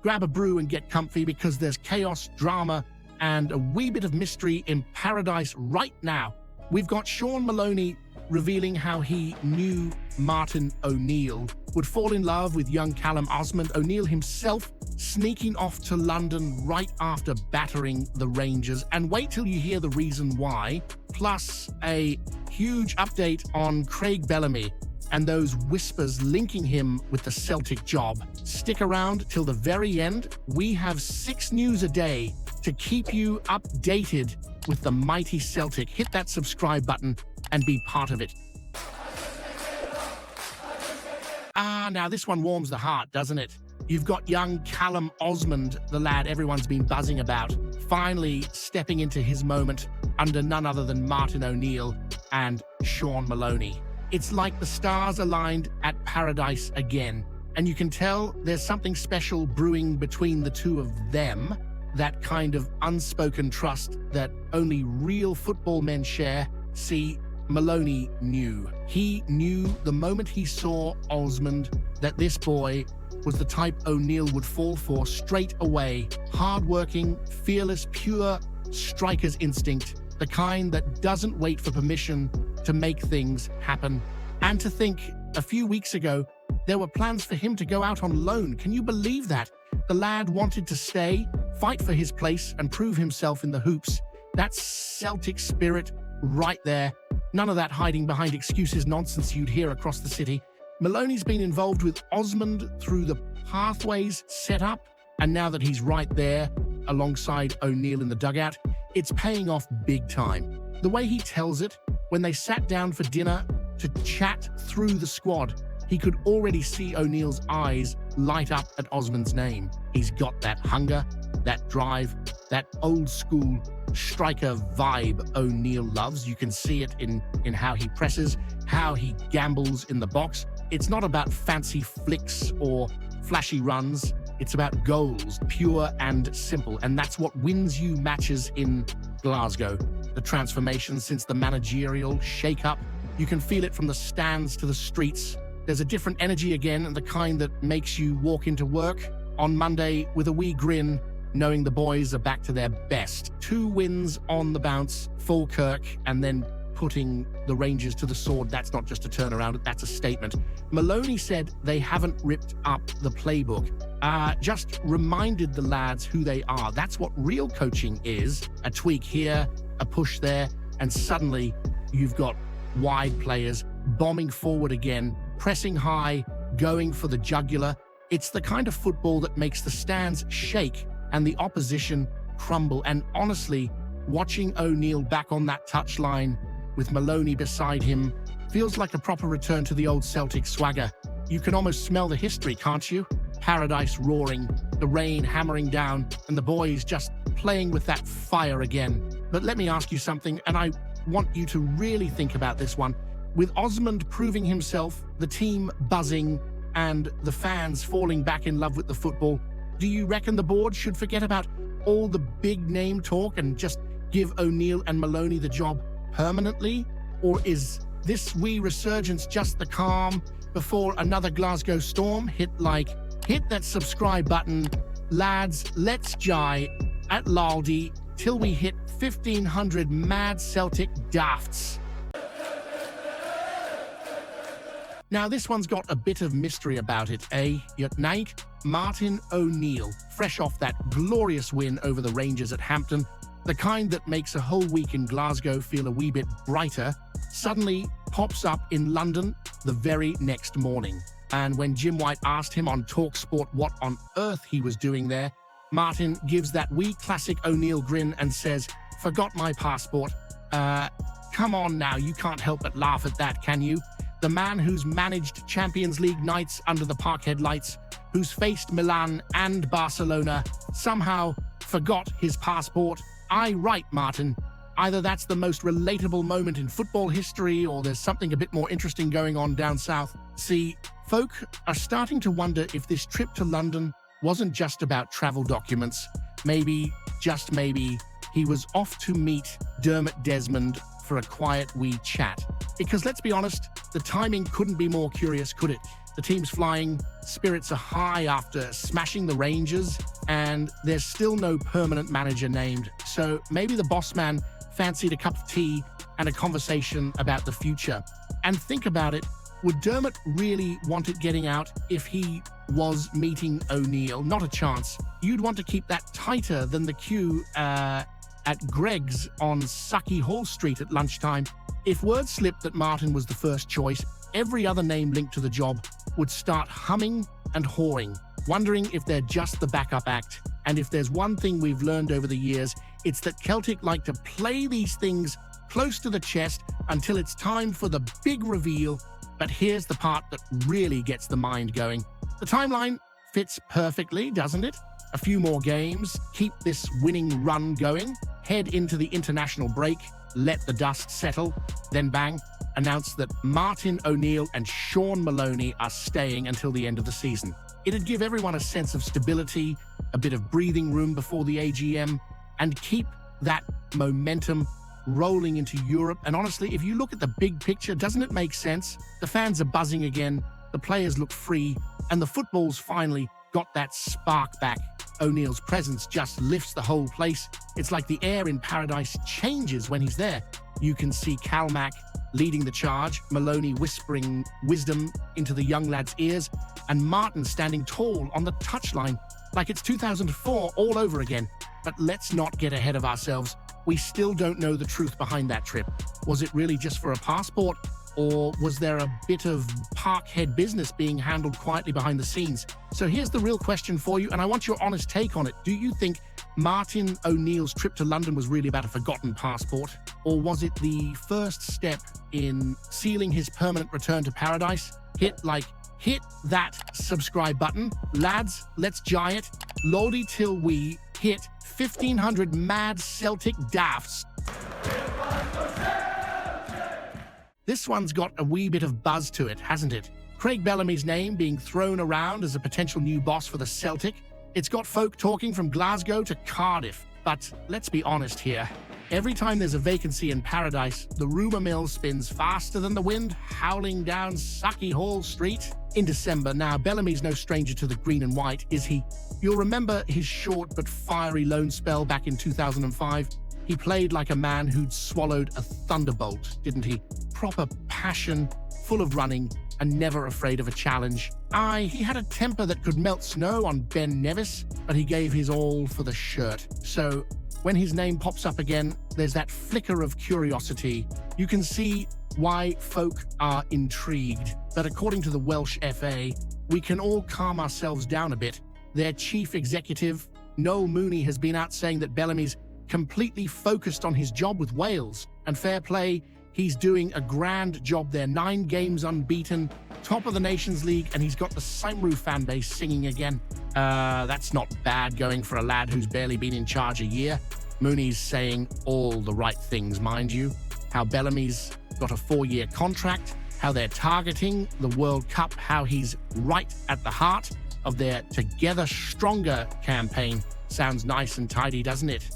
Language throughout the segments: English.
grab a brew and get comfy because there's chaos, drama, and a wee bit of mystery in paradise right now. We've got Shaun Maloney revealing how he knew Martin O'Neill would fall in love with young Callum Osmand. O'Neill himself sneaking off to London right after battering the Rangers. And wait till you hear the reason why. Plus a huge update on Craig Bellamy and those whispers linking him with the Celtic job. Stick around till the very end. We have 6 news a day to keep you updated with the mighty Celtic. Hit that subscribe button and be part of it. Now this one warms the heart, doesn't it? You've got young Callum Osmand, the lad everyone's been buzzing about, finally stepping into his moment under none other than Martin O'Neill and Shaun Maloney. It's like the stars aligned at paradise again, and you can tell there's something special brewing between the two of them, that kind of unspoken trust that only real football men share. See, Maloney knew. He knew the moment he saw Osmand that this boy was the type O'Neill would fall for straight away. Hard-working, fearless, pure striker's instinct, the kind that doesn't wait for permission to make things happen. And to think, a few weeks ago, there were plans for him to go out on loan. Can you believe that? The lad wanted to stay, fight for his place, and prove himself in the hoops. That's Celtic spirit right there. None of that hiding behind excuses nonsense you'd hear across the city. Maloney's been involved with Osmand through the pathways set up, and now that he's right there alongside O'Neill in the dugout, it's paying off big time. The way he tells it, when they sat down for dinner to chat through the squad, he could already see O'Neill's eyes light up at Osmand's name. He's got that hunger, that drive, that old school striker vibe O'Neill loves. You can see it in how he presses, how he gambles in the box. It's not about fancy flicks or flashy runs. It's about goals, pure and simple. And that's what wins you matches in Glasgow. The transformation since the managerial shake-up, you can feel it from the stands to the streets. There's a different energy again, and the kind that makes you walk into work on Monday with a wee grin, knowing the boys are back to their best. 2 wins on the bounce, full Kirk, and then putting the Rangers to the sword. That's not just a turnaround, that's a statement. Maloney said they haven't ripped up the playbook, just reminded the lads who they are. That's what real coaching is. A tweak here, a push there, and suddenly you've got wide players bombing forward again, pressing high, going for the jugular. It's the kind of football that makes the stands shake and the opposition crumble. And honestly, watching O'Neill back on that touchline with Maloney beside him feels like a proper return to the old Celtic swagger. You can almost smell the history, can't you? Paradise roaring, the rain hammering down, and the boys just playing with that fire again. But let me ask you something, and I want you to really think about this one. With Osmand proving himself, the team buzzing, and the fans falling back in love with the football, do you reckon the board should forget about all the big name talk and just give O'Neill and Maloney the job permanently? Or is this wee resurgence just the calm before another Glasgow storm? Hit that subscribe button. Lads, let's jai at Laldi till we hit 1,500 mad Celtic dafts. Now, this one's got a bit of mystery about it, eh? Yet Nike, Martin O'Neill, fresh off that glorious win over the Rangers at Hampton, the kind that makes a whole week in Glasgow feel a wee bit brighter, suddenly pops up in London the very next morning. And when Jim White asked him on TalkSport what on earth he was doing there, Martin gives that wee classic O'Neill grin and says, "Forgot my passport." Come on now, you can't help but laugh at that, can you? The man who's managed Champions League nights under the Parkhead lights, who's faced Milan and Barcelona, somehow forgot his passport. Aye, right, Martin. Either that's the most relatable moment in football history, or there's something a bit more interesting going on down south. See, folk are starting to wonder if this trip to London wasn't just about travel documents. Maybe, just maybe, he was off to meet Dermot Desmond for a quiet wee chat. Because let's be honest, the timing couldn't be more curious, could it? The team's flying, spirits are high after smashing the Rangers, and there's still no permanent manager named. So maybe the boss man fancied a cup of tea and a conversation about the future. And think about it, would Dermot really want it getting out if he was meeting O'Neill? Not a chance. You'd want to keep that tighter than the queue at Greg's on Sucky Hall Street at lunchtime. If word slipped that Martin was the first choice, every other name linked to the job would start humming and hawing, wondering if they're just the backup act. And if there's one thing we've learned over the years, it's that Celtic like to play these things close to the chest until it's time for the big reveal. But here's the part that really gets the mind going. The timeline fits perfectly, doesn't it? A few more games, keep this winning run going, head into the international break, let the dust settle, then bang, announce that Martin O'Neill and Shaun Maloney are staying until the end of the season. It'd give everyone a sense of stability, a bit of breathing room before the AGM, and keep that momentum rolling into Europe. And honestly, if you look at the big picture, doesn't it make sense? The fans are buzzing again, the players look free, and the football's finally got that spark back. O'Neill's presence just lifts the whole place. It's like the air in paradise changes when he's there. You can see Calmac leading the charge, Maloney whispering wisdom into the young lad's ears, and Martin standing tall on the touchline like it's 2004 all over again. But let's not get ahead of ourselves. We still don't know the truth behind that trip. Was it really just for a passport? Or was there a bit of Parkhead business being handled quietly behind the scenes? So here's the real question for you, and I want your honest take on it. Do you think Martin O'Neill's trip to London was really about a forgotten passport? Or was it the first step in sealing his permanent return to paradise? Hit that subscribe button. Lads, let's giant. Lordy till we hit 1,500 mad Celtic daffs. This one's got a wee bit of buzz to it, hasn't it? Craig Bellamy's name being thrown around as a potential new boss for the Celtic. It's got folk talking from Glasgow to Cardiff. But let's be honest here. Every time there's a vacancy in paradise, the rumour mill spins faster than the wind, howling down Sucky Hall Street. In December, now Bellamy's no stranger to the green and white, is he? You'll remember his short but fiery loan spell back in 2005. He played like a man who'd swallowed a thunderbolt, didn't he? Proper passion, full of running, and never afraid of a challenge. He had a temper that could melt snow on Ben Nevis, but he gave his all for the shirt. So when his name pops up again, there's that flicker of curiosity. You can see why folk are intrigued. But according to the Welsh FA, we can all calm ourselves down a bit. Their chief executive, Noel Mooney, has been out saying that Bellamy's completely focused on his job with Wales. And fair play, he's doing a grand job there. 9 games unbeaten, top of the Nations League, and he's got the Saimru fan base singing again. That's not bad going for a lad who's barely been in charge a year. Mooney's saying all the right things, mind you. How Bellamy's got a 4-year contract, how they're targeting the World Cup, how he's right at the heart of their Together Stronger campaign. Sounds nice and tidy, doesn't it?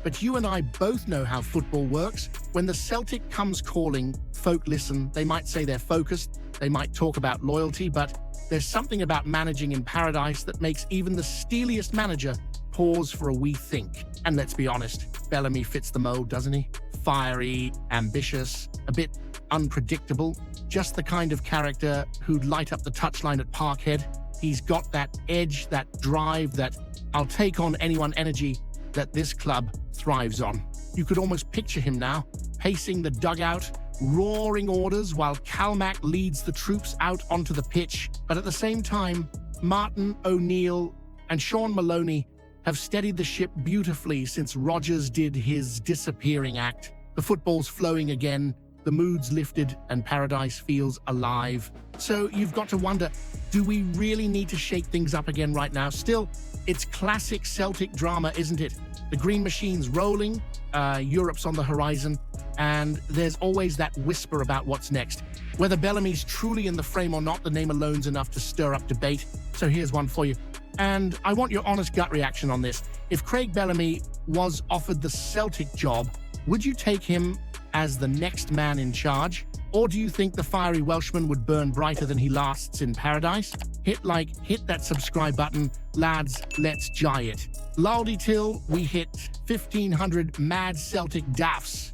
But you and I both know how football works. When the Celtic comes calling, folk listen. They might say they're focused, they might talk about loyalty, but there's something about managing in paradise that makes even the steeliest manager pause for a wee think. And let's be honest, Bellamy fits the mold, doesn't he? Fiery, ambitious, a bit unpredictable, just the kind of character who'd light up the touchline at Parkhead. He's got that edge, that drive, that I'll take on anyone energy that this club thrives on. You could almost picture him now, pacing the dugout, roaring orders while Calmac leads the troops out onto the pitch. But at the same time, Martin O'Neill and Shaun Maloney have steadied the ship beautifully since Rodgers did his disappearing act. The football's flowing again, the mood's lifted, and paradise feels alive. So you've got to wonder, do we really need to shake things up again right now? Still, it's classic Celtic drama, isn't it? The green machine's rolling, Europe's on the horizon, and there's always that whisper about what's next. Whether Bellamy's truly in the frame or not, the name alone's enough to stir up debate. So here's one for you. And I want your honest gut reaction on this. If Craig Bellamy was offered the Celtic job, would you take him as the next man in charge? Or do you think the fiery Welshman would burn brighter than he lasts in paradise? Hit like, hit that subscribe button. Lads, let's jie it. Laldy till we hit 1,500 mad Celtic daffs.